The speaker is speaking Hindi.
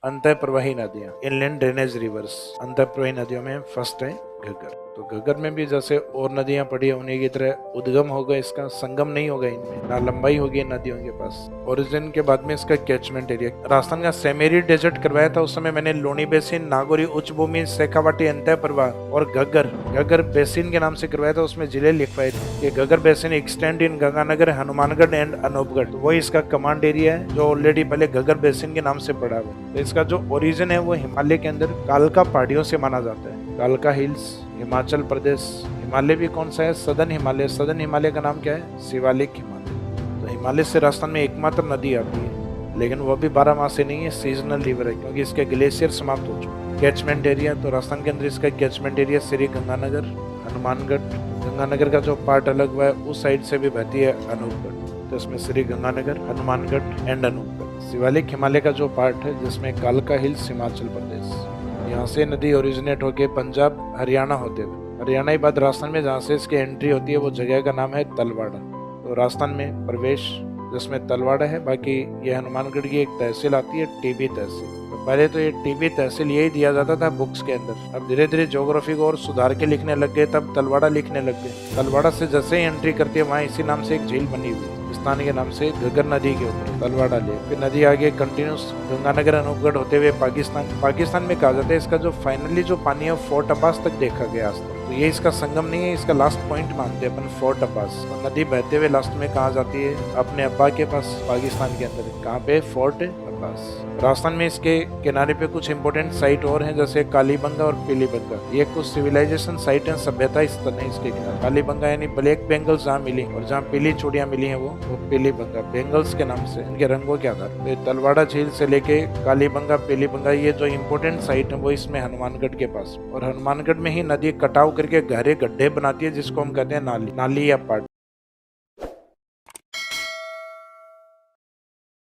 अंतः प्रवाही नदियां, इनलैंड ड्रेनेज रिवर्स। अंतः प्रवाही नदियों में फर्स्ट है घग्गर। तो घग्गर में भी जैसे और नदियां पड़ी है उन्हीं की तरह उद्गम होगा, इसका संगम नहीं होगा इनमें, ना लंबाई होगी नदियों के पास। ओरिजिन के बाद में इसका कैचमेंट एरिया राजस्थान का सेमेरी डेजर्ट करवाया था उस समय मैंने। लोनी बेसिन, नागौरी उच्च भूमि, शेखावाटी अंतः प्रवाह और घग्गर। घग्गर बेसिन के नाम से करवाया था, उसमें जिले लिखवाए थे। ये Ghaggar basin extend in Ganganagar, Hanumangarh and Anupgarh. तो वही इसका कमांड एरिया है जो ऑलरेडी पहले घग्गर बेसिन के नाम से पड़ा हुआ है। तो इसका जो ओरिजिन है वो हिमालय के अंदर कालका पहाड़ियों से माना जाता है। कालका हिल्स, हिमाचल प्रदेश। हिमालय भी कौन सा है? सदर्न हिमालय। सदर्न हिमालय का नाम क्या है? शिवालिक हिमालय। तो हिमालय से राजस्थान में एकमात्र नदी आती है, लेकिन वह भी 12 माह से नहीं है, सीजनल रिवर है क्योंकि इसके ग्लेशियर समाप्त हो चुके हैं। कैचमेंट एरिया, तो राजस्थान के अंदर इसका कैचमेंट एरिया श्री गंगानगर, हनुमानगढ़। गंगानगर का जो पार्ट अलग हुआ है उस साइड से भी बहती है अनूपगढ़, तो इसमें श्री गंगानगर, हनुमानगढ़ एंड अनूपगढ़। शिवालिक हिमालय का जो पार्ट है जिसमें कालका हिल्स, हिमाचल प्रदेश। यहाँ से नदी ओरिजिनेट होके पंजाब, हरियाणा होते हुए हरियाणा के बाद राजस्थान में जहाँ से इसकी एंट्री होती है वो जगह का नाम है तलवाड़ा। तो राजस्थान में प्रवेश जिसमें तलवाड़ा है। बाकी ये हनुमानगढ़ की एक तहसील आती है, टीबी तहसील। तो पहले तो ये टीबी तहसील यही दिया जाता था बुक्स के अंदर। अब धीरे धीरे ज्योग्राफी को और सुधार के लिखने लग गए, तब तलवाड़ा लिखने लग गए। तलवाड़ा से जैसे ही एंट्री करती है वहाँ इसी नाम से एक झील बनी हुई है, स्थान के नाम से घग्गर नदी के ऊपर तलवाड़ा ले। फिर नदी आगे कंटिन्यूस गंगानगर, अनूपगढ़ होते हुए पाकिस्तान में कहा जाता है इसका जो फाइनली जो पानी है फोर्ट अब्बास तक देखा गया आज तक। तो ये इसका संगम नहीं है, इसका लास्ट पॉइंट मानते हैं अपन फोर्ट अब्बास। और नदी बहते हुए लास्ट में कहाँ जाती है? अपने अब्बा के पास, पाकिस्तान के अंदर। कहाँ पे? फोर्ट अब्बास। राजस्थान में इसके किनारे पे कुछ इंपोर्टेंट साइट और हैं जैसे कालीबंगा और पीलीबंगा। ये कुछ सिविलाइजेशन साइट है, सभ्यता स्थल है इसके किनारे। कालीबंगा यानी ब्लैक बेंगल्स जहाँ मिली और जहाँ पीली चूड़ियाँ मिली हैं वो पीलीबंगा, बेंगल्स के नाम से, इनके रंगों के आधार पर। तलवाड़ा झील से लेके कालीबंगा, पीलीबंगा, ये जो इंपोर्टेंट साइट है वो इसमें हनुमानगढ़ के पास। और हनुमानगढ़ में ही नदी कटाव करके गहरे गड्ढे बनाती है जिसको हम कहते हैं नाली या पाट।